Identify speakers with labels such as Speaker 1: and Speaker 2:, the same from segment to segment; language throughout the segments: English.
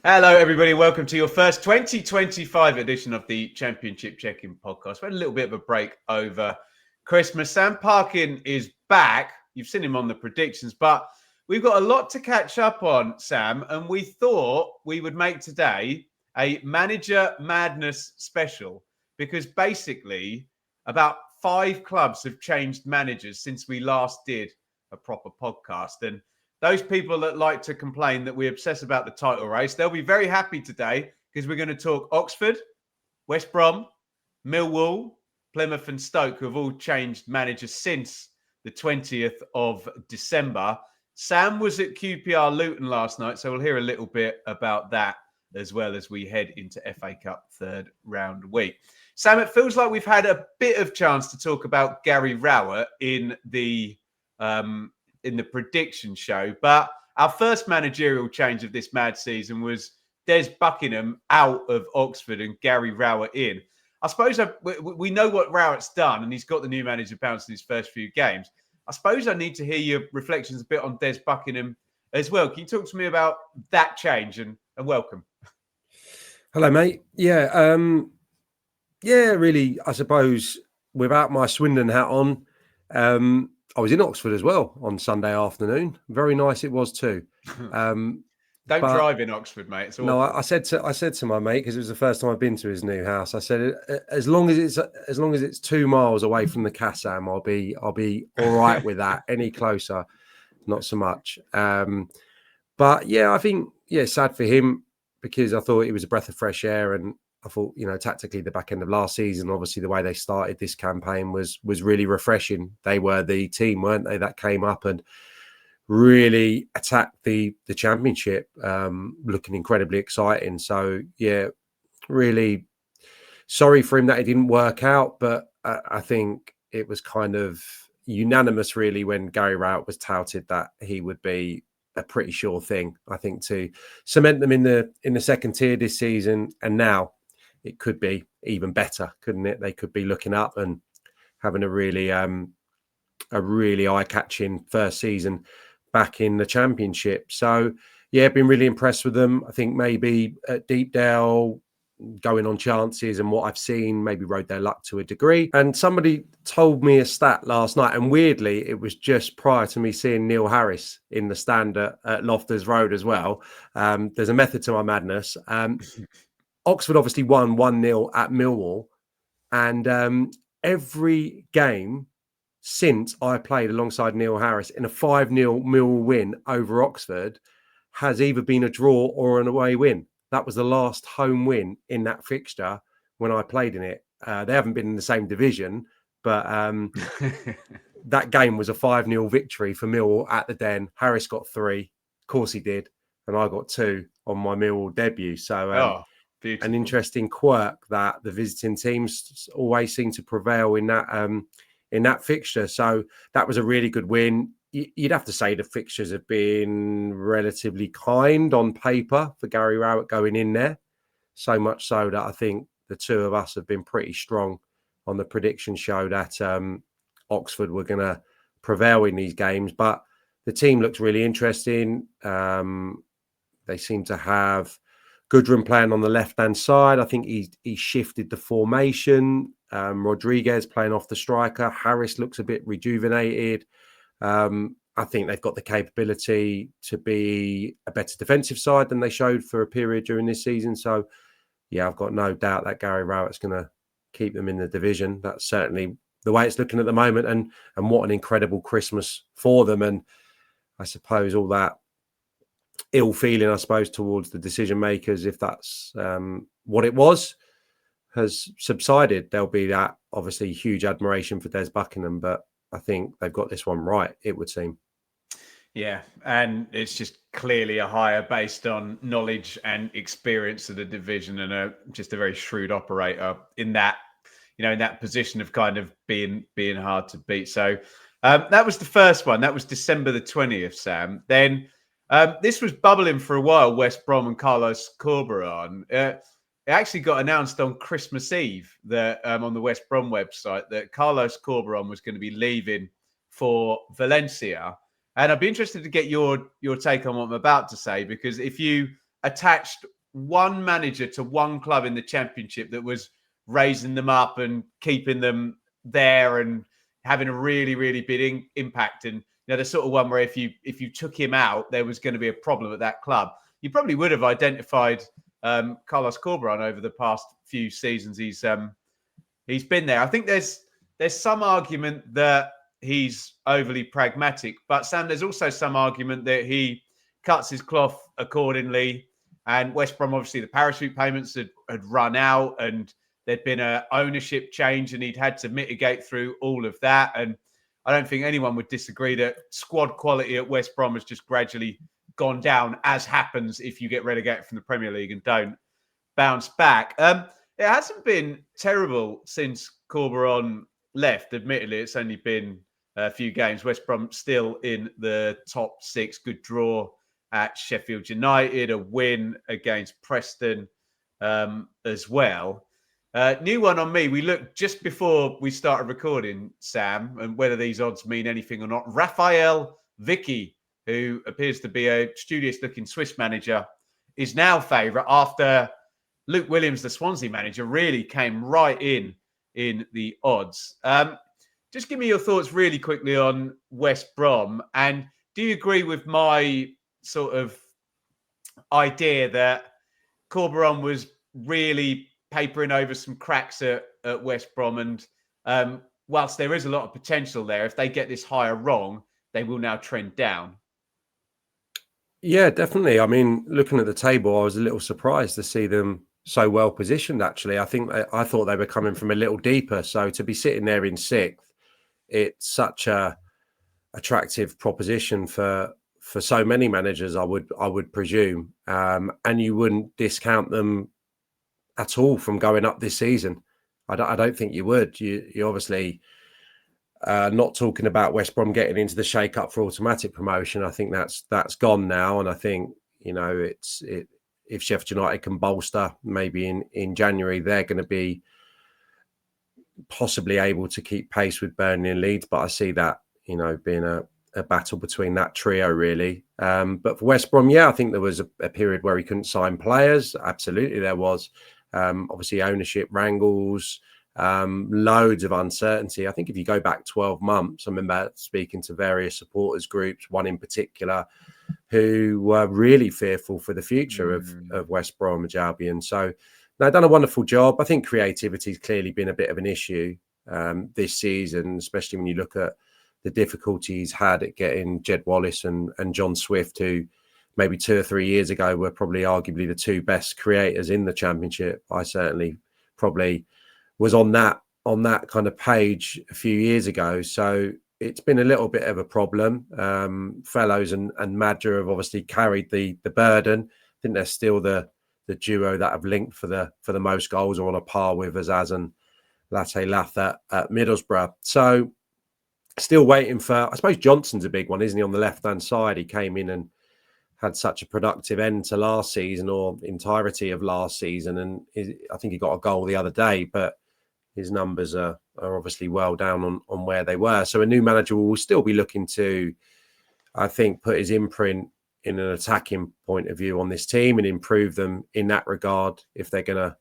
Speaker 1: Hello, everybody. Welcome to your first 2025 edition of the Championship Check-In podcast. We had a little bit of a break over Christmas. Sam Parkin is back. You've seen him on the predictions, but we've got a lot to catch up on, Sam, and we thought we would make today a manager madness special because basically about 5 clubs have changed managers since we last did a proper podcast. And those people that like to complain that we obsess about the title race, they'll be very happy today because we're going to talk Oxford, West Brom, Millwall, Plymouth and Stoke, who have all changed managers since the 20th of December. Sam was at QPR Luton last night, so we'll hear a little bit about that as well as we head into FA Cup third round week. Sam, it feels like we've had a bit of chance to talk about Gary Rowett in the prediction show, but our first managerial change of this mad season was Des Buckingham out of Oxford and Gary Rowett in. I suppose we know what Rowett's done, and he's got the new manager bounced in his first few games. I suppose I need to hear your reflections a bit on Des Buckingham as well. Can you talk to me about that change and welcome?
Speaker 2: Hello, mate. Yeah, really, I suppose without my Swindon hat on, I was in Oxford as well on Sunday afternoon. Very nice it was too.
Speaker 1: Don't drive in Oxford, mate. It's
Speaker 2: no, I said to my mate, because it was the first time I've been to his new house. I said, as long as it's 2 miles away from the Kassam, I'll be all right with that. Any closer, not so much. But yeah, I think sad for him because I thought it was a breath of fresh air, and I thought, tactically the back end of last season, obviously the way they started this campaign was really refreshing. They were the team, weren't they, that came up and really attacked the championship, looking incredibly exciting. So yeah, really sorry for him that it didn't work out, but I think it was kind of unanimous really when Gary Rowett was touted that he would be a pretty sure thing, I think, to cement them in the second tier this season. And now it could be even better, couldn't it? They could be looking up and having a really eye-catching first season back in the Championship. So, yeah, been really impressed with them. I think maybe at Deepdale, going on chances and what I've seen, maybe rode their luck to a degree. And somebody told me a stat last night, and weirdly, it was just prior to me seeing Neil Harris in the stand at Loftus Road as well. There's a method to my madness. Oxford obviously won 1-0 at Millwall, and every game since I played alongside Neil Harris in a 5-0 Millwall win over Oxford has either been a draw or an away win. That was the last home win in that fixture when I played in it. They haven't been in the same division, but that game was a 5-0 victory for Millwall at the Den. Harris got 3, of course he did, and I got 2 on my Millwall debut. So an interesting quirk that the visiting teams always seem to prevail in that fixture. So that was a really good win. You'd have to say the fixtures have been relatively kind on paper for Gary Rowett going in there. So much so that I think the two of us have been pretty strong on the prediction show that Oxford were going to prevail in these games. But the team looks really interesting. They seem to have Goodrum playing on the left-hand side. I think he shifted the formation. Rodriguez playing off the striker. Harris looks a bit rejuvenated. I think they've got the capability to be a better defensive side than they showed for a period during this season. So, yeah, I've got no doubt that Gary Rowett's going to keep them in the division. That's certainly the way it's looking at the moment. And what an incredible Christmas for them. And I suppose all that ill feeling, I suppose, towards the decision makers, if that's what it was, has subsided. There'll be that obviously huge admiration for Des Buckingham, but I think they've got this one right, it would seem.
Speaker 1: Yeah, and it's just clearly a hire based on knowledge and experience of the division, and just a very shrewd operator in that, in that position of kind of being hard to beat. So that was the first one. That was December the 20th, Sam. Then this was bubbling for a while, West Brom and Carlos Corberán. It actually got announced on Christmas Eve that on the West Brom website that Carlos Corberán was going to be leaving for Valencia. And I'd be interested to get your take on what I'm about to say, because if you attached one manager to one club in the Championship that was raising them up and keeping them there and having a really, really big impact. And the sort of one where if you took him out, there was going to be a problem at that club. You probably would have identified Carlos Corberán over the past few seasons. He's been there. I think there's some argument that he's overly pragmatic, but Sam, there's also some argument that he cuts his cloth accordingly. And West Brom, obviously, the parachute payments had run out, and there'd been an ownership change, and he'd had to mitigate through all of that. And I don't think anyone would disagree that squad quality at West Brom has just gradually gone down, as happens if you get relegated from the Premier League and don't bounce back. It hasn't been terrible since Corberán left. Admittedly, it's only been a few games. West Brom still in the top 6. Good draw at Sheffield United, a win against Preston as well. New one on me. We looked just before we started recording, Sam, and whether these odds mean anything or not. Rafael Vicky, who appears to be a studious-looking Swiss manager, is now favourite after Luke Williams, the Swansea manager, really came right in the odds. Just give me your thoughts really quickly on West Brom. And do you agree with my sort of idea that Corberán was really papering over some cracks at West Brom? And whilst there is a lot of potential there, if they get this hire wrong, they will now trend down.
Speaker 2: Yeah, definitely. I mean, looking at the table, I was a little surprised to see them so well positioned, actually. I thought they were coming from a little deeper. So to be sitting there in 6th, it's such a attractive proposition for so many managers, I would presume. And you wouldn't discount them at all from going up this season. I don't think you would. You obviously not talking about West Brom getting into the shake-up for automatic promotion. I think that's gone now. And I think, if Sheffield United can bolster maybe in January, they're going to be possibly able to keep pace with Burnley and Leeds. But I see that, being a battle between that trio, really. But for West Brom, I think there was a period where he couldn't sign players. Absolutely, there was. Obviously, ownership wrangles, loads of uncertainty. I think if you go back 12 months, I remember speaking to various supporters groups, one in particular, who were really fearful for the future of West Bromwich Albion. So they've done a wonderful job. I think creativity has clearly been a bit of an issue this season, especially when you look at the difficulties had at getting Jed Wallace and John Swift, who maybe 2 or 3 years ago were probably arguably the 2 best creators in the Championship. I certainly probably was on that kind of page a few years ago. So it's been a little bit of a problem. Fellows and Madger have obviously carried the burden. I think they're still the duo that have linked for the most goals, or on a par with Azaz and Latte Lath at Middlesbrough. So still waiting for, I suppose Johnson's a big one, isn't he, on the left-hand side? He came in and had such a productive end to last season, or entirety of last season. And I think he got a goal the other day, but his numbers are obviously well down on where they were. So a new manager will still be looking to, I think, put his imprint in an attacking point of view on this team and improve them in that regard if they're going to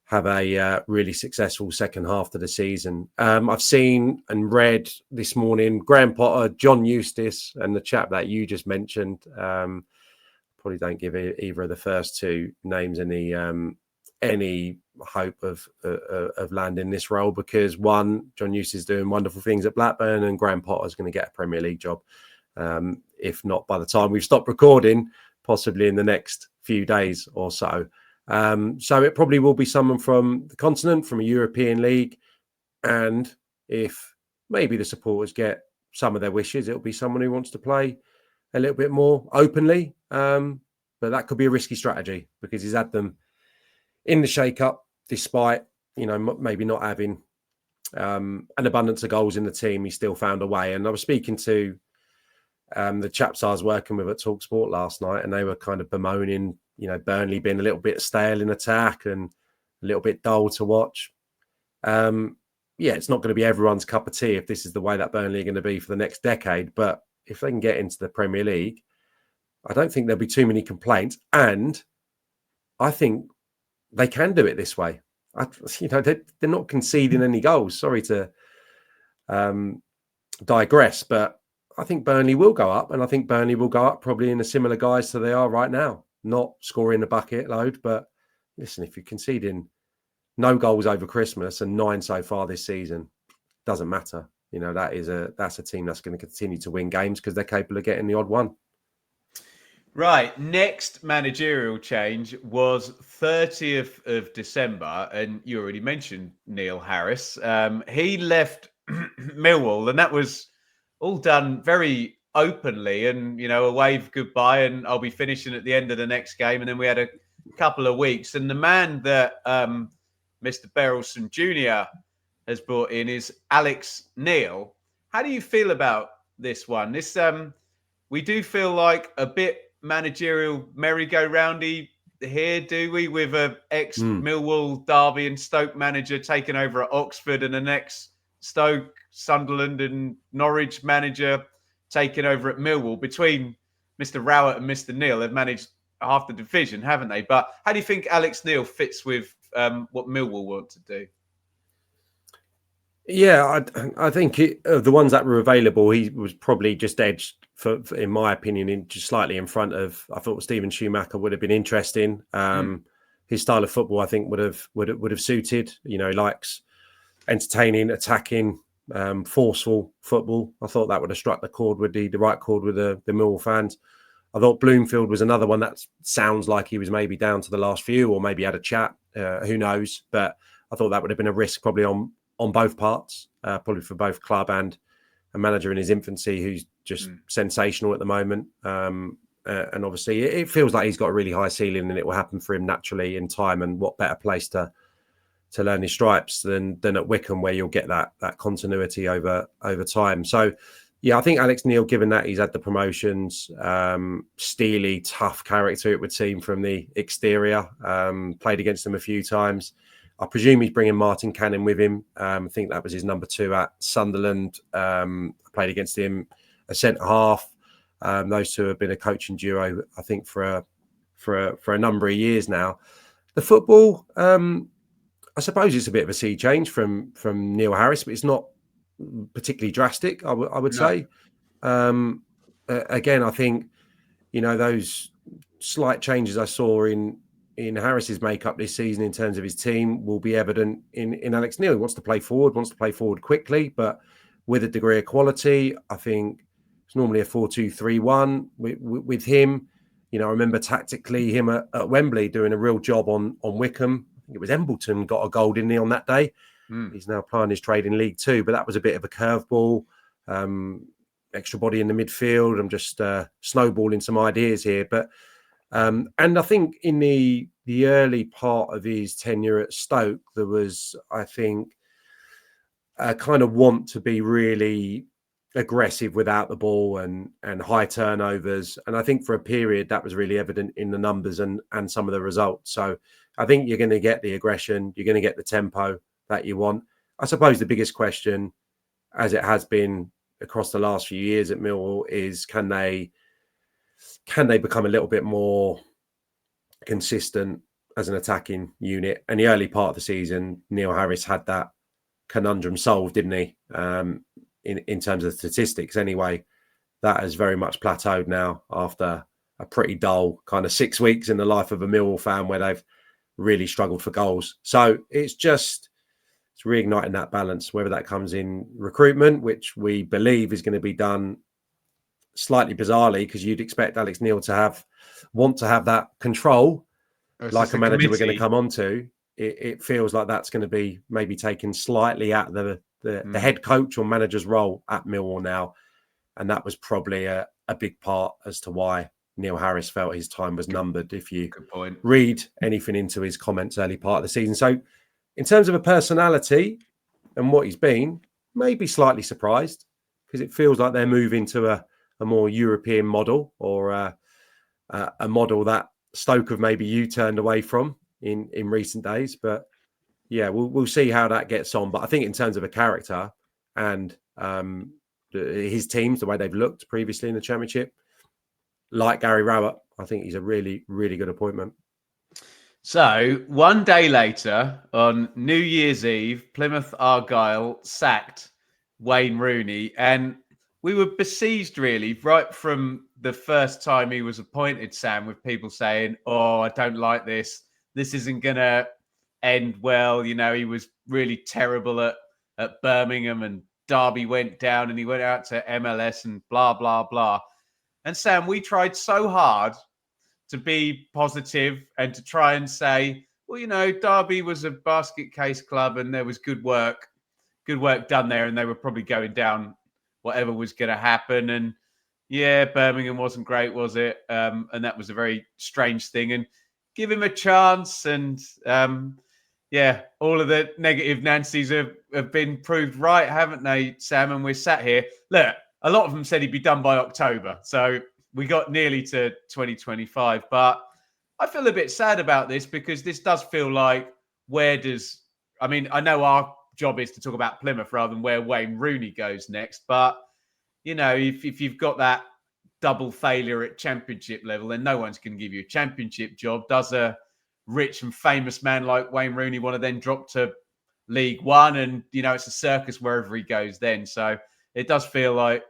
Speaker 2: have a really successful second half to the season. I've seen and read this morning Graham Potter, John Eustace, and the chap that you just mentioned. Probably don't give either of the first 2 names any hope of landing this role, because one, John Eustace is doing wonderful things at Blackburn, and Graham Potter is going to get a Premier League job. If not by the time we've stopped recording, possibly in the next few days or so. So it probably will be someone from the continent, from a European league. And if maybe the supporters get some of their wishes, it'll be someone who wants to play a little bit more openly. But that could be a risky strategy, because he's had them in the shake-up, despite, maybe not having an abundance of goals in the team. He still found a way. And I was speaking to the chaps I was working with at TalkSport last night, and they were kind of bemoaning, Burnley being a little bit stale in attack and a little bit dull to watch. It's not going to be everyone's cup of tea if this is the way that Burnley are going to be for the next decade. But if they can get into the Premier League, I don't think there'll be too many complaints. And I think they can do it this way. They're not conceding any goals. Sorry to digress, but I think Burnley will go up, and I think Burnley will go up probably in a similar guise to they are right now. Not scoring a bucket load, but listen, if you're conceding no goals over Christmas and 9 so far this season, doesn't matter. That's a team that's going to continue to win games because they're capable of getting the odd one.
Speaker 1: Right. Next managerial change was 30th of December, and you already mentioned Neil Harris. He left Millwall, and that was all done very openly, and a wave goodbye, and I'll be finishing at the end of the next game. And then we had a couple of weeks, and the man that Mr. Berylson Jr. has brought in is Alex Neil. How do you feel about this one? This we do feel like a bit managerial merry-go-roundy here, do we? With a ex-Millwall, Derby and Stoke manager taking over at Oxford, and an ex-Stoke, Sunderland and Norwich manager taking over at Millwall. Between Mr. Rowett and Mr. Neil, they've managed half the division, haven't they? But how do you think Alex Neil fits with what Millwall want to do?
Speaker 2: Yeah, I think the ones that were available, he was probably just edged, in my opinion, just slightly in front of. I thought Stephen Schumacher would have been interesting. His style of football, I think, would have suited. He likes entertaining, attacking, forceful football. I thought that would have struck the right chord with the Millwall fans. I thought Bloomfield was another one that sounds like he was maybe down to the last few, or maybe had a chat. Who knows? But I thought that would have been a risk probably on both parts, probably for both club and a manager in his infancy who's just sensational at the moment. And obviously it feels like he's got a really high ceiling, and it will happen for him naturally in time. And what better place to learn his stripes than at Wycombe, where you'll get that continuity over time. So yeah, I think Alex Neil, given that he's had the promotions, steely, tough character, it would seem from the exterior, played against them a few times. I presume he's bringing Martin Cannon with him. I think that was his number 2 at Sunderland. Played against him, a centre half. Those two have been a coaching duo, I think, for a number of years now. The football, I suppose it's a bit of a sea change from Neil Harris, but it's not particularly drastic, I would say. Again, I think those slight changes I saw in Harris's makeup this season in terms of his team will be evident in Alex Neil. He wants to play forward quickly, but with a degree of quality. I think it's normally a 4-2-3-1 with him. I remember tactically him at Wembley doing a real job on Wycombe. I think it was Embleton got a goal, didn't he, on that day? He's now playing his trade in League 2, but that was a bit of a curveball. Extra body in the midfield. I'm just snowballing some ideas here, but and I think in the early part of his tenure at Stoke, there was, I think, a kind of want to be really aggressive without the ball and high turnovers. And I think for a period that was really evident in the numbers and some of the results. So I think you're going to get the aggression, you're going to get the tempo that you want. I suppose the biggest question, as it has been across the last few years at Millwall, is can they become a little bit more consistent as an attacking unit? And the early part of the season, Neil Harris had that conundrum solved, didn't he? In terms of statistics, anyway, that has very much plateaued now after a pretty dull kind of 6 weeks in the life of a Millwall fan, where they've really struggled for goals. So it's reigniting that balance, whether that comes in recruitment, which we believe is going to be done slightly bizarrely, because you'd expect Alex Neil to want to have that control, like a manager we're going to come on to. It feels like that's going to be maybe taken slightly out of the head coach or manager's role at Millwall now. And that was probably a big part as to why Neil Harris felt his time was numbered, if you read anything into his comments early part of the season. So in terms of a personality and what he's been, maybe slightly surprised, because it feels like they're moving to a more European model, or a model that Stoke have maybe U-turned away from in recent days. But yeah, we'll see how that gets on. But I think in terms of a character and his teams, the way they've looked previously in the Championship, like Gary Rowett, I think he's a really, really good appointment.
Speaker 1: So one day later, on New Year's Eve, Plymouth Argyle sacked Wayne Rooney, and we were besieged really right from the first time he was appointed, Sam, with people saying, "Oh, I don't like this. This isn't gonna end well." You know, he was really terrible at Birmingham, and Derby went down, and he went out to MLS, and blah blah blah. And Sam, we tried so hard to be positive and to try and say, well, you know, Derby was a basket case club and there was good work done there, and they were probably going down whatever was going to happen. And yeah, Birmingham wasn't great, was it? And that was a very strange thing. And give him a chance. And yeah, all of the negative Nancy's have been proved right, haven't they, Sam? And we're sat here. Look, a lot of them said he'd be done by October. So we got nearly to 2025. But I feel a bit sad about this because this does feel like I know our job is to talk about Plymouth rather than where Wayne Rooney goes next. But, you know, if you've got that double failure at championship level, then no one's going to give you a championship job. Does a rich and famous man like Wayne Rooney want to then drop to League One? And, you know, it's a circus wherever he goes then. So it does feel like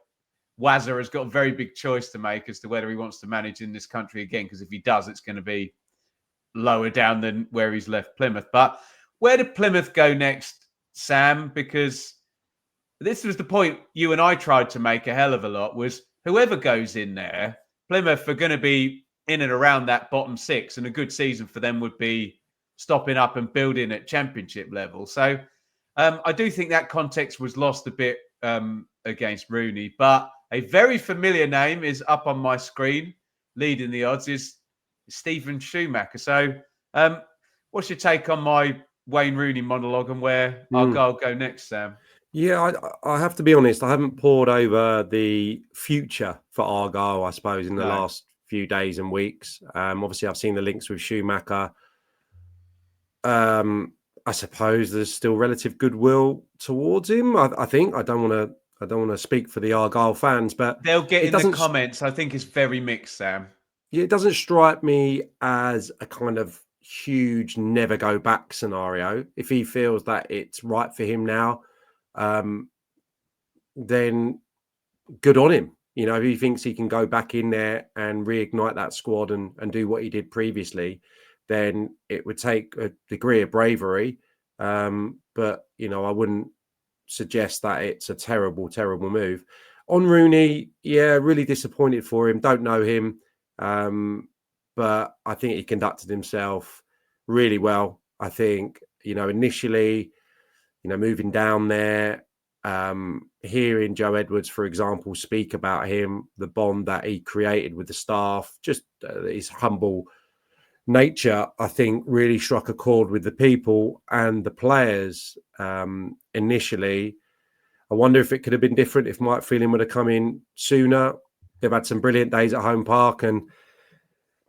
Speaker 1: Wazza has got a very big choice to make as to whether he wants to manage in this country again, because if he does, it's going to be lower down than where he's left Plymouth. But where did Plymouth go next, Sam? Because this was the point you and I tried to make a hell of a lot, was whoever goes in there, Plymouth are going to be in and around that bottom six, and a good season for them would be stopping up and building at championship level. So I do think that context was lost a bit against Rooney, but a very familiar name is up on my screen, leading the odds, is Stephen Schumacher. So what's your take on my Wayne Rooney monologue and where Argyle go next, Sam?
Speaker 2: Yeah, I have to be honest. I haven't pored over the future for Argyle, I suppose, in the last few days and weeks. Obviously, I've seen the links with Schumacher. I suppose there's still relative goodwill towards him. I think I don't want to speak for the Argyle fans, but
Speaker 1: they'll get in the comments. I think it's very mixed, Sam.
Speaker 2: Yeah, it doesn't strike me as a kind of huge never go back scenario. If he feels that it's right for him now, then good on him. You know, if he thinks he can go back in there and reignite that squad and do what he did previously, then it would take a degree of bravery. But, you know, I wouldn't suggest that it's a terrible, terrible move. On Rooney, yeah, really disappointed for him. Don't know him. But I think he conducted himself really well. I think, you know, initially, you know, moving down there, hearing Joe Edwards, for example, speak about him, the bond that he created with the staff, just his humble nature, I think really struck a chord with the people and the players initially. I wonder if it could have been different if Mike Phelan would have come in sooner. They've had some brilliant days at Home Park. And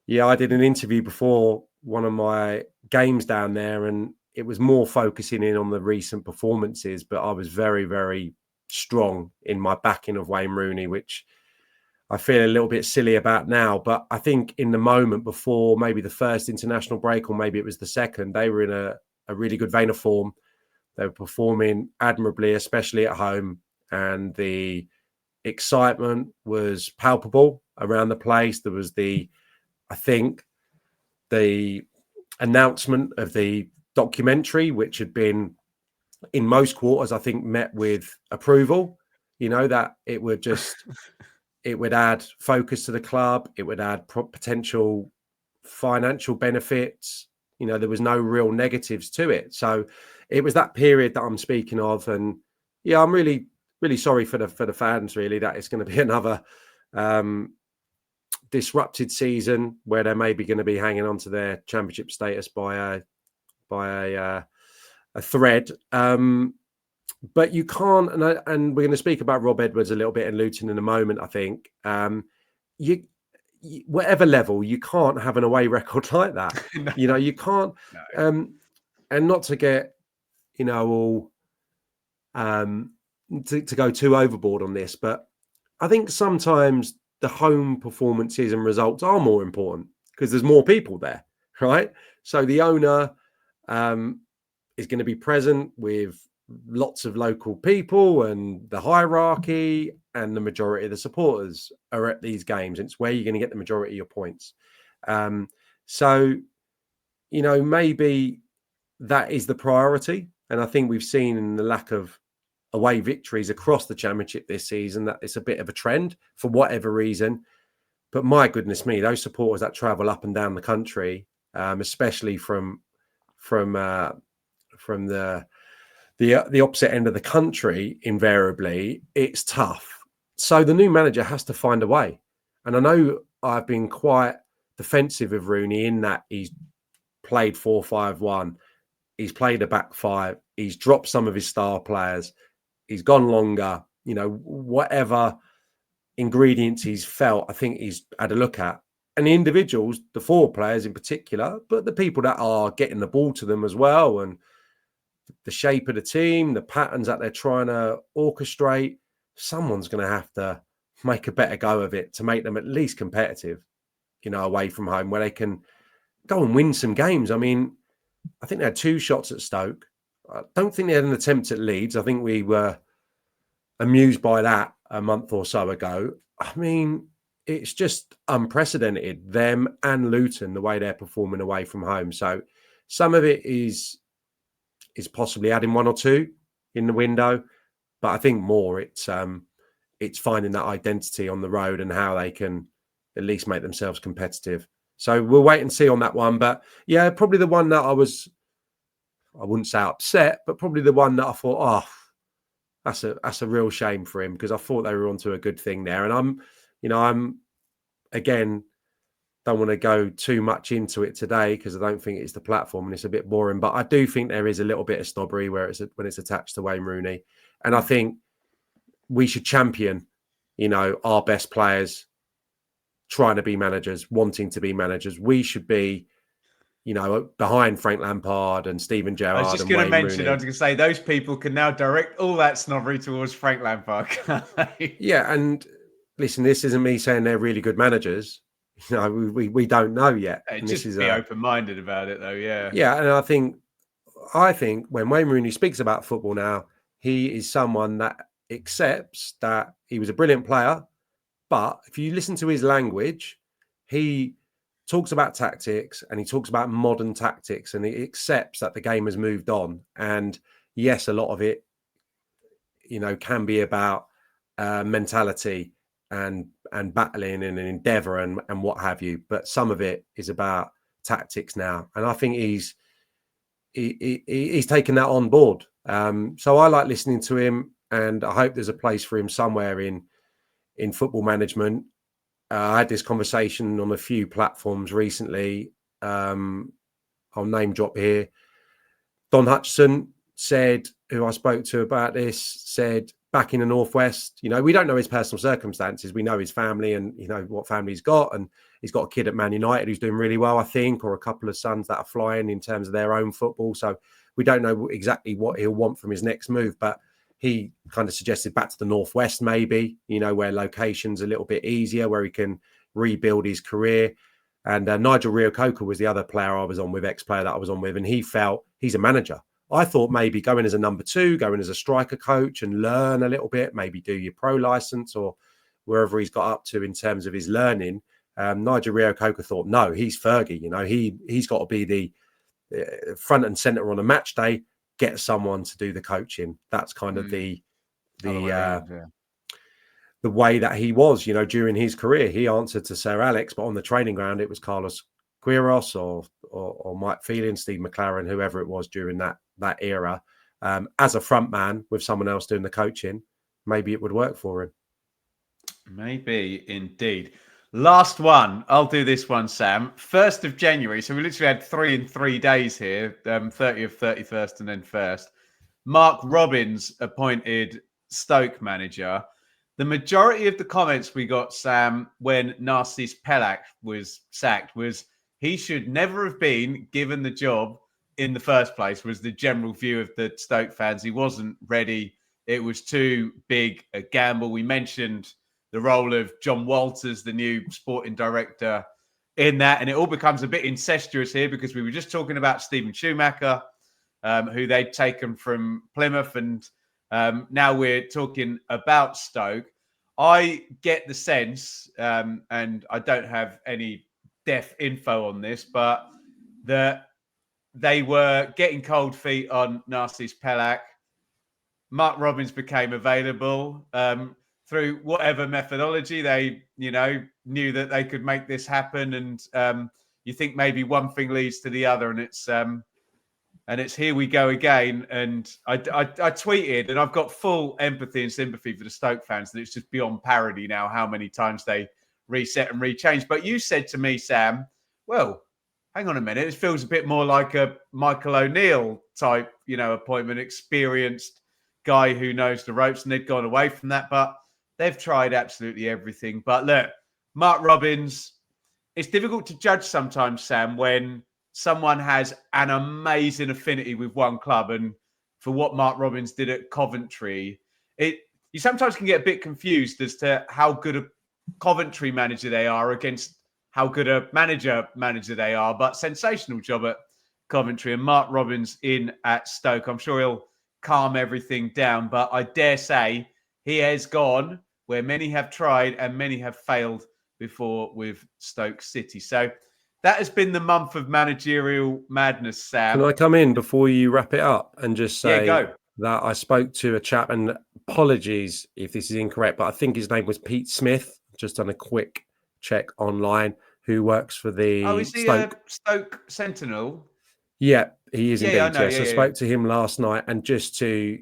Speaker 2: yeah, I did an interview before one of my games down there, and it was more focusing in on the recent performances, but I was very, very strong in my backing of Wayne Rooney, which I feel a little bit silly about now. But I think in the moment before maybe the first international break, or maybe it was the second, they were in a really good vein of form. They were performing admirably, especially at home. And the excitement was palpable around the place. There was the announcement of the documentary, which had been in most quarters, I think, met with approval. You know, that it would just... it would add focus to the club. It would add potential financial benefits. You know, there was no real negatives to it. So it was that period that I'm speaking of. And yeah, I'm really, really sorry for the fans, really, that it's going to be another disrupted season where they're maybe going to be hanging on to their championship status by a thread. But you can't, and we're going to speak about Rob Edwards a little bit in Luton in a moment, I think. You whatever level, you can't have an away record like that. No. You know, you can't. No. And not to get, you know, all to go too overboard on this, but I think sometimes the home performances and results are more important because there's more people there. right? So the owner is going to be present with lots of local people, and the hierarchy and the majority of the supporters are at these games. It's where you're going to get the majority of your points. So, maybe that is the priority. And I think we've seen in the lack of away victories across the Championship this season that it's a bit of a trend for whatever reason. But my goodness me, those supporters that travel up and down the country, especially from the opposite end of the country, invariably, it's tough. So the new manager has to find a way. And I know I've been quite defensive of Rooney in that he's played 4-5-1. He's played a back five. He's dropped some of his star players. He's gone longer. Whatever ingredients he's felt, I think he's had a look at. And the individuals, the forward players in particular, but the people that are getting the ball to them as well, and the shape of the team, the patterns that they're trying to orchestrate, someone's going to have to make a better go of it to make them at least competitive, away from home, where they can go and win some games. I mean, I think they had 2 shots at Stoke. I don't think they had an attempt at Leeds. I think we were amused by that a month or so ago. I mean, it's just unprecedented, them and Luton, the way they're performing away from home. So some of it is possibly adding 1 or 2 in the window, but I think more it's finding that identity on the road and how they can at least make themselves competitive. So we'll wait and see on that one. But yeah, probably the one that I wouldn't say upset, but probably the one that I thought, that's a real shame for him, because I thought they were onto a good thing there. And I'm again, don't want to go too much into it today because I don't think it's the platform and it's a bit boring. But I do think there is a little bit of snobbery when it's attached to Wayne Rooney. And I think we should champion, our best players trying to be managers, wanting to be managers. We should be, behind Frank Lampard and Steven Gerrard.
Speaker 1: I was just going to mention, I was going to say, those people can now direct all that snobbery towards Frank Lampard.
Speaker 2: Yeah, and listen, this isn't me saying they're really good managers. We don't know yet.
Speaker 1: And just be open-minded about it, though. Yeah.
Speaker 2: Yeah, and I think when Wayne Rooney speaks about football now, he is someone that accepts that he was a brilliant player, but if you listen to his language, he talks about tactics and he talks about modern tactics, and he accepts that the game has moved on. And yes, a lot of it, can be about mentality and battling and an endeavour and what have you. But some of it is about tactics now, and I think he's taken that on board. So I like listening to him, and I hope there's a place for him somewhere in football management. I had this conversation on a few platforms recently. I'll name drop here. Don Hutchison said, who I spoke to about this, said back in the Northwest, we don't know his personal circumstances. We know his family and, what family he's got. And he's got a kid at Man United who's doing really well, I think, or a couple of sons that are flying in terms of their own football. So we don't know exactly what he'll want from his next move. But he kind of suggested back to the Northwest, maybe, where location's a little bit easier, where he can rebuild his career. And Nigel Reo-Coker was the other player I was on with, ex-player that I was on with, and he felt he's a manager. I thought maybe going as a number 2, going as a striker coach and learn a little bit, maybe do your pro license or wherever he's got up to in terms of his learning. Nigel Reo-Coker thought, no, he's Fergie. He's got to be the front and centre on a match day, get someone to do the coaching. That's kind of the way that he was, during his career. He answered to Sir Alex, but on the training ground, it was Carlos Queiroz or Mike Phelan, Steve McLaren, whoever it was during that era. As a front man with someone else doing the coaching, maybe it would work for him.
Speaker 1: Maybe indeed. Last one. I'll do this one, Sam. 1st of January. So we literally had 3 in 3 days here. 30th, 31st, and then 1st. Mark Robbins appointed Stoke manager. The majority of the comments we got, Sam, when Narcis Pelak was sacked was he should never have been given the job in the first place, was the general view of the Stoke fans. He wasn't ready. It was too big a gamble. We mentioned the role of John Walters, the new sporting director, in that, and it all becomes a bit incestuous here because we were just talking about Stephen Schumacher, who they'd taken from Plymouth, and now we're talking about Stoke. I get the sense, and I don't have any depth info on this, but that they were getting cold feet on Narcis Pelak. Mark Robins became available through whatever methodology. They, knew that they could make this happen, and you think maybe one thing leads to the other, and it's here we go again. And I tweeted, and I've got full empathy and sympathy for the Stoke fans, that it's just beyond parody now how many times they reset and rechange. But you said to me, Sam, well, hang on a minute, it feels a bit more like a Michael O'Neill type, appointment, experienced guy who knows the ropes, and they'd gone away from that. But they've tried absolutely everything. But look, Mark Robins, it's difficult to judge sometimes, Sam, when someone has an amazing affinity with one club. And for what Mark Robins did at Coventry, you sometimes can get a bit confused as to how good a Coventry manager they are against how good a manager they are. But sensational job at Coventry, and Mark Robins in at Stoke. I'm sure he'll calm everything down, but I dare say he has gone where many have tried and many have failed before with Stoke City. So that has been the month of managerial madness, Sam.
Speaker 2: Can I come in before you wrap it up and just say
Speaker 1: go.
Speaker 2: that I spoke to a chap, and apologies if this is incorrect, but I think his name was Pete Smith, just done a quick check online, who works for the
Speaker 1: is he
Speaker 2: Stoke.
Speaker 1: Stoke Sentinel?
Speaker 2: Yeah, he is indeed.
Speaker 1: I know.
Speaker 2: Yes, I spoke to him last night, and just to,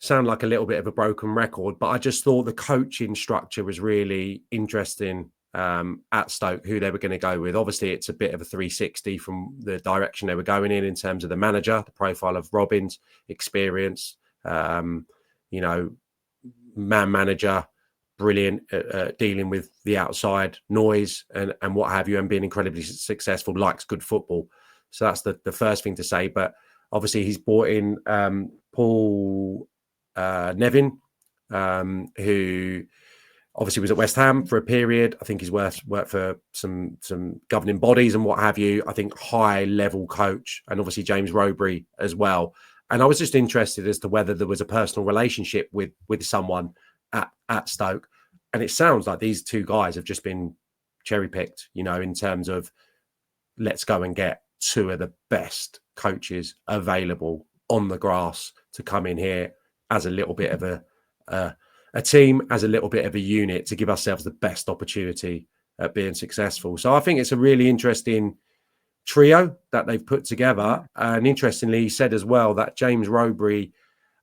Speaker 2: sound like a little bit of a broken record, but I just thought the coaching structure was really interesting at Stoke, who they were going to go with. Obviously, it's a bit of a 360 from the direction they were going in terms of the manager, the profile of Robins, experience, man manager, brilliant at dealing with the outside noise and what have you, and being incredibly successful, likes good football. So that's the first thing to say. But obviously he's brought in Paul Nevin, who obviously was at West Ham for a period. I think he's worked for some governing bodies and what have you. I think high level coach, and obviously James Rowberry as well. And I was just interested as to whether there was a personal relationship with someone at Stoke. And it sounds like these two guys have just been cherry picked, in terms of let's go and get two of the best coaches available on the grass to come in here as a little bit of a team, as a little bit of a unit, to give ourselves the best opportunity at being successful. So I think it's a really interesting trio that they've put together. And interestingly, he said as well that James Rowberry,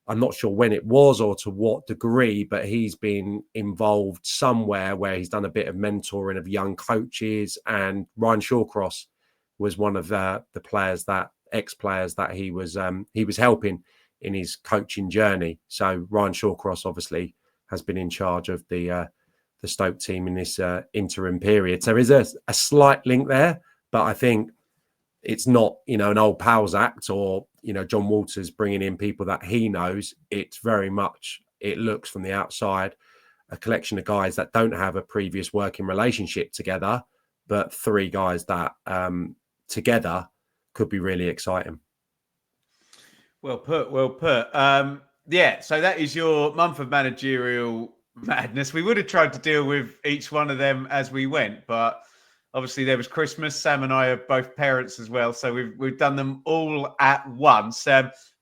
Speaker 2: I'm not sure when it was or to what degree, but he's been involved somewhere where he's done a bit of mentoring of young coaches. And Ryan Shawcross was one of the ex-players that he was helping in his coaching journey. So Ryan Shawcross obviously has been in charge of the Stoke team in this interim period. So there is a slight link there, but I think it's not, an old pals act or, John Walters bringing in people that he knows. It's very much, it looks from the outside, a collection of guys that don't have a previous working relationship together, but three guys that together could be really exciting.
Speaker 1: Well put. So that is your month of managerial madness. We would have tried to deal with each one of them as we went, but obviously there was Christmas. Sam and I are both parents as well, so we've done them all at once.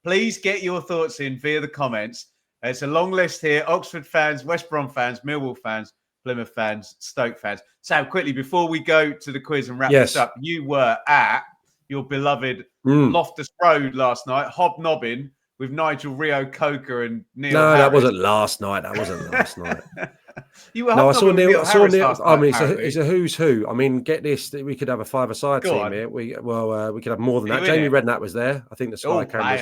Speaker 1: Please get your thoughts in via the comments. It's a long list here: Oxford fans, West Brom fans, Millwall fans, Plymouth fans, Stoke fans. Sam, quickly before we go to the quiz and wrap this up, you were at your beloved Loftus Road last night, hobnobbing with Nigel Rio-Coker and Neil Harris.
Speaker 2: That wasn't last night.
Speaker 1: You were
Speaker 2: I saw Neil.
Speaker 1: Harris
Speaker 2: I mean, it's a who's who. I mean, get this: we could have a five-a-side team here. We could have more than that. Jamie Redknapp was there. I think the Sky camera's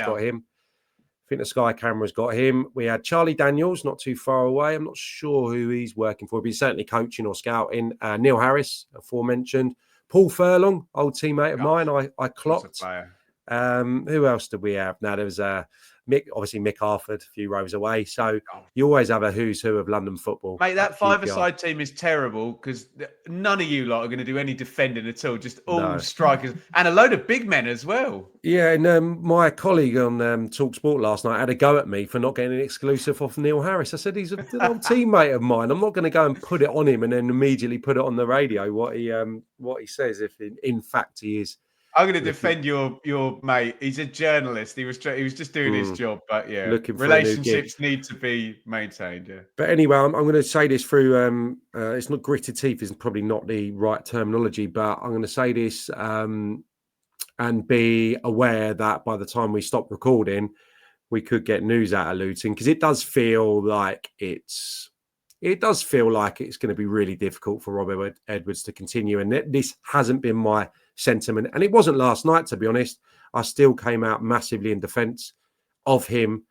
Speaker 2: got him. We had Charlie Daniels, not too far away. I'm not sure who he's working for, but he's certainly coaching or scouting. Neil Harris, aforementioned. Paul Furlong, old teammate of mine. I clocked. Who else did we have? Now there was Mick Harford, a few rows away. So you always have a who's who of London football.
Speaker 1: Mate, that
Speaker 2: at QPR.
Speaker 1: five-a-side team is terrible because none of you lot are going to do any defending at all. Just all strikers and a load of big men as well.
Speaker 2: Yeah, and my colleague on TalkSport last night had a go at me for not getting an exclusive off Neil Harris. I said he's an old teammate of mine. I'm not going to go and put it on him and then immediately put it on the radio what he says if in fact he is.
Speaker 1: I'm going to defend your mate. He's a journalist. He was just doing his job, but yeah, relationships need to be maintained. Yeah.
Speaker 2: But anyway, I'm going to say this through. It's not gritted teeth. Is probably not the right terminology, but I'm going to say this. And be aware that by the time we stop recording, we could get news out of Luton because it does feel like it's going to be really difficult for Rob Edwards to continue. And this hasn't been my sentiment, and it wasn't last night, to be honest. I still came out massively in defence of him,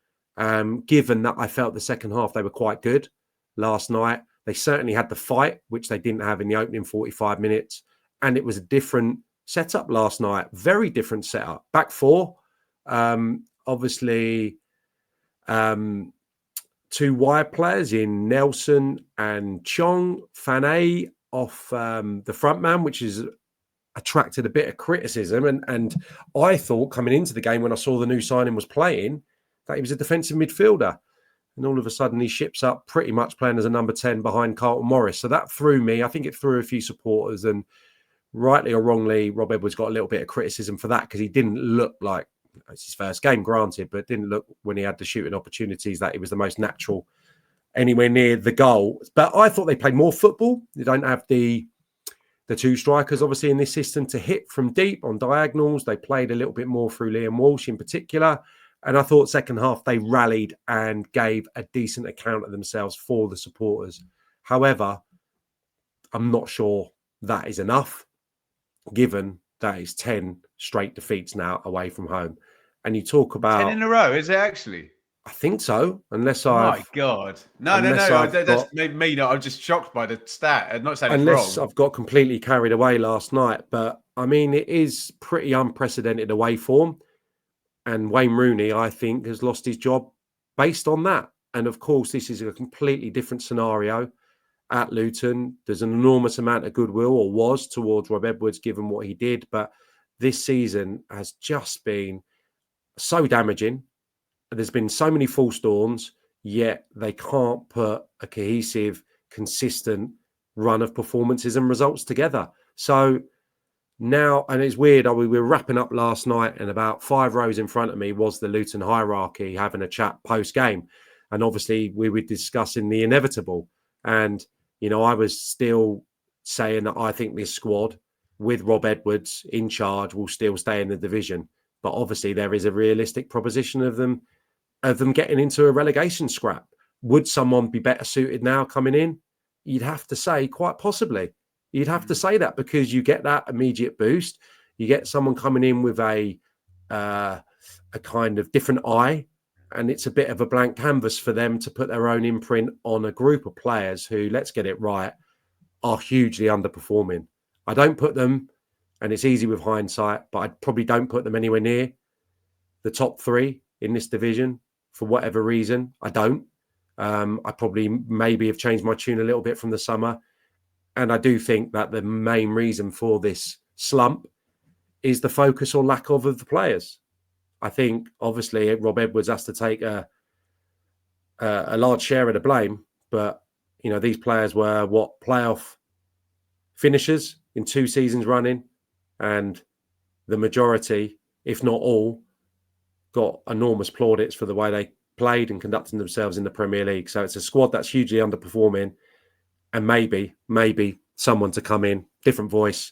Speaker 2: given that I felt the second half they were quite good last night. They certainly had the fight, which they didn't have in the opening 45 minutes, and it was a different setup last night. Very different setup. Back four. Obviously, two wide players in Nelson and Chong. Fanay off the front man, which has attracted a bit of criticism. And I thought coming into the game when I saw the new signing was playing, that he was a defensive midfielder. And all of a sudden he ships up pretty much playing as a number 10 behind Carlton Morris. So that threw me. I think it threw a few supporters, and rightly or wrongly, Rob Edwards got a little bit of criticism for that because he didn't look like, it's his first game, granted, but didn't look when he had the shooting opportunities that he was the most natural anywhere near the goal. But I thought they played more football. They don't have the two strikers, obviously, in this system to hit from deep on diagonals. They played a little bit more through Liam Walsh in particular. And I thought second half they rallied and gave a decent account of themselves for the supporters. However, I'm not sure that is enough, given that it's 10 straight defeats now away from home. And you talk about
Speaker 1: 10 in a row, is it actually?
Speaker 2: I think so, unless
Speaker 1: My God. No. That's me. No, I'm just shocked by the stat. I'm not saying
Speaker 2: unless
Speaker 1: it's wrong.
Speaker 2: I've got completely carried away last night. But, I mean, it is pretty unprecedented away form. And Wayne Rooney, I think, has lost his job based on that. And, of course, this is a completely different scenario at Luton. There's an enormous amount of goodwill, or was, towards Rob Edwards, given what he did. But this season has just been so damaging. There's been so many false dawns, yet they can't put a cohesive, consistent run of performances and results together. So now, and it's weird, we were wrapping up last night, and about 5 rows in front of me was the Luton hierarchy having a chat post-game. And obviously we were discussing the inevitable. And, you know, I was still saying that I think this squad, with Rob Edwards in charge, will still stay in the division. But obviously there is a realistic proposition of them getting into a relegation scrap. Would someone be better suited now coming in? You'd have to say quite possibly. You'd have to say that, because you get that immediate boost. You get someone coming in with a kind of different eye, and it's a bit of a blank canvas for them to put their own imprint on a group of players who, let's get it right, are hugely underperforming. I don't put them, and it's easy with hindsight, but I probably don't put them anywhere near the top 3 in this division for whatever reason. I don't. I probably maybe have changed my tune a little bit from the summer. And I do think that the main reason for this slump is the focus or lack of the players. I think, obviously, Rob Edwards has to take a large share of the blame. But, you know, these players were, playoff finishers in 2 seasons running. And the majority, if not all, got enormous plaudits for the way they played and conducted themselves in the Premier League. So it's a squad that's hugely underperforming. And maybe someone to come in, different voice,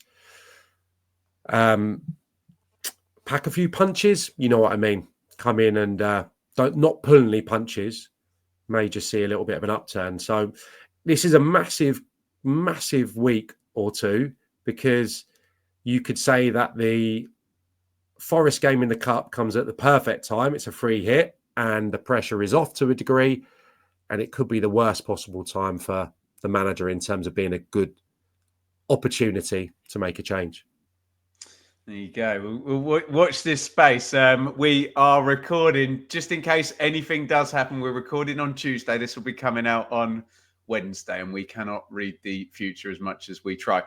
Speaker 2: pack a few punches. You know what I mean? Come in and not pull any punches. May just see a little bit of an upturn. So this is a massive, massive week or two, because you could say that the Forest game in the Cup comes at the perfect time. It's a free hit and the pressure is off to a degree. And it could be the worst possible time for the manager in terms of being a good opportunity to make a change.
Speaker 1: There you go. We'll watch this space. We are recording, just in case anything does happen, we're recording on Tuesday. This will be coming out on Wednesday, and we cannot read the future as much as we try.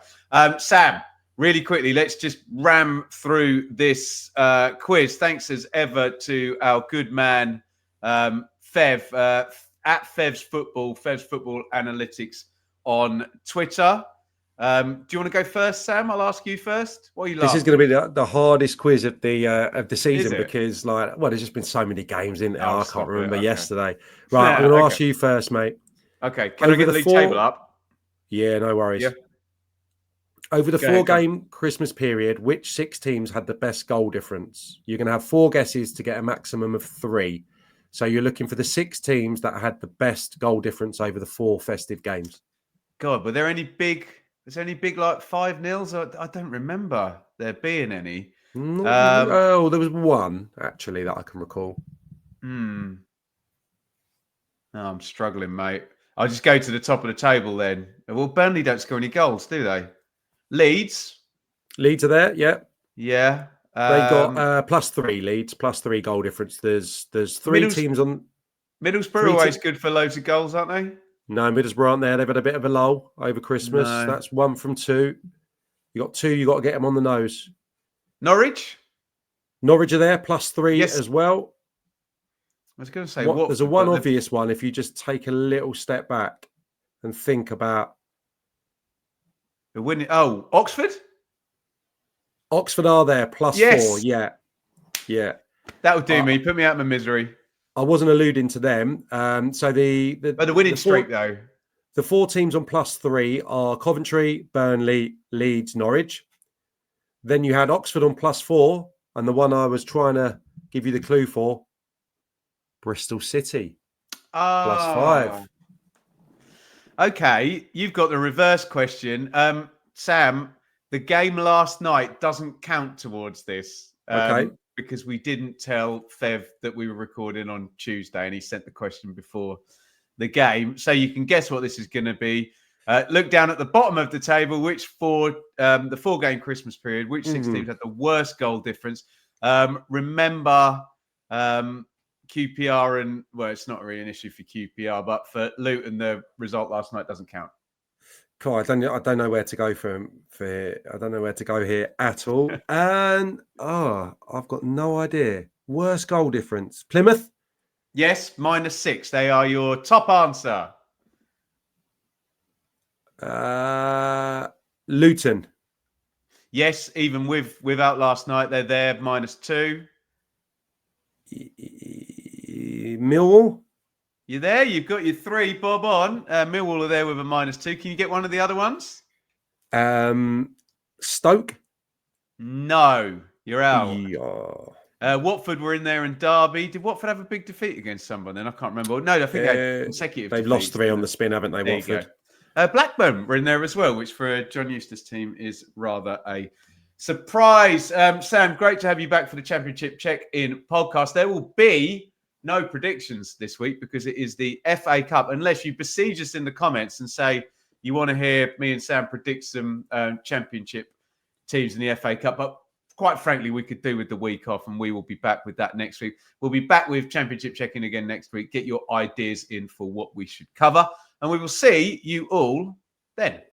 Speaker 1: Sam, really quickly, let's just ram through this quiz. Thanks as ever to our good man, Fev, at Fev's Football Analytics on Twitter. Do you want to go first, Sam? I'll ask you first. What are you
Speaker 2: This is going to be the hardest quiz of the season because, there's just been so many games in there. I can't remember yesterday. Right, I'm going to ask you first, mate.
Speaker 1: Okay, can I get the league table up?
Speaker 2: Yeah, no worries.
Speaker 1: Yeah.
Speaker 2: Over the four-game Christmas period, which 6 teams had the best goal difference? You're going to have 4 guesses to get a maximum of 3. So you're looking for the 6 teams that had the best goal difference over the 4 festive games.
Speaker 1: God, were there any big... Is there any big, like, 5-0s? I don't remember there being any.
Speaker 2: There was one, actually, that I can recall.
Speaker 1: No, I'm struggling, mate. I'll just go to the top of the table then. Well, Burnley don't score any goals, do they? Leeds
Speaker 2: are there, yeah.
Speaker 1: Yeah.
Speaker 2: They got +3 Leeds, +3 goal difference. There's 3 teams on...
Speaker 1: Middlesbrough are always good for loads of goals, aren't they?
Speaker 2: No, Middlesbrough aren't there. They've had a bit of a lull over Christmas. No. That's 1 from 2. You got 2. You got to get them on the nose.
Speaker 1: Norwich
Speaker 2: are there, +3 as well.
Speaker 1: I was going to say
Speaker 2: there's a one obvious one. If you just take a little step back and think about
Speaker 1: the winning. Oh, Oxford.
Speaker 2: Oxford are there, +4. Yeah.
Speaker 1: That would do me. Put me out of my misery.
Speaker 2: I wasn't alluding to them. So the
Speaker 1: winning streak, though.
Speaker 2: The 4 teams on +3 are Coventry, Burnley, Leeds, Norwich. Then you had Oxford on +4, and the one I was trying to give you the clue for, Bristol City, +5.
Speaker 1: Okay, you've got the reverse question. Sam, the game last night doesn't count towards this.
Speaker 2: Okay.
Speaker 1: Because we didn't tell Fev that we were recording on Tuesday, and he sent the question before the game. So you can guess what this is going to be. Look down at the bottom of the table, the 4-game Christmas period, which 6 teams had the worst goal difference. Remember, QPR and, well, it's not really an issue for QPR, but for Luton, the result last night doesn't count.
Speaker 2: Cool. I don't know where to go I don't know where to go here at all. And I've got no idea. Worst goal difference. Plymouth?
Speaker 1: Yes, -6. They are your top answer.
Speaker 2: Luton.
Speaker 1: Yes, even without last night, they're there, -2.
Speaker 2: Millwall?
Speaker 1: You're there. You've got your 3, bob on. Millwall are there with a -2. Can you get one of the other ones?
Speaker 2: Stoke?
Speaker 1: No, you're out.
Speaker 2: Yeah.
Speaker 1: Watford were in there, and Derby. Did Watford have a big defeat against someone then? I can't remember. No, I think they had consecutive
Speaker 2: They've
Speaker 1: defeats,
Speaker 2: lost 3 on the spin, haven't they, Watford?
Speaker 1: Blackburn were in there as well, which for a John Eustace team is rather a surprise. Sam, great to have you back for the Championship Check-In podcast. There will be no predictions this week because it is the FA Cup, unless you besiege us in the comments and say you want to hear me and Sam predict some Championship teams in the FA Cup. But quite frankly, we could do with the week off, and we will be back with that next week. We'll be back with Championship Check-In again next week. Get your ideas in for what we should cover, and we will see you all then.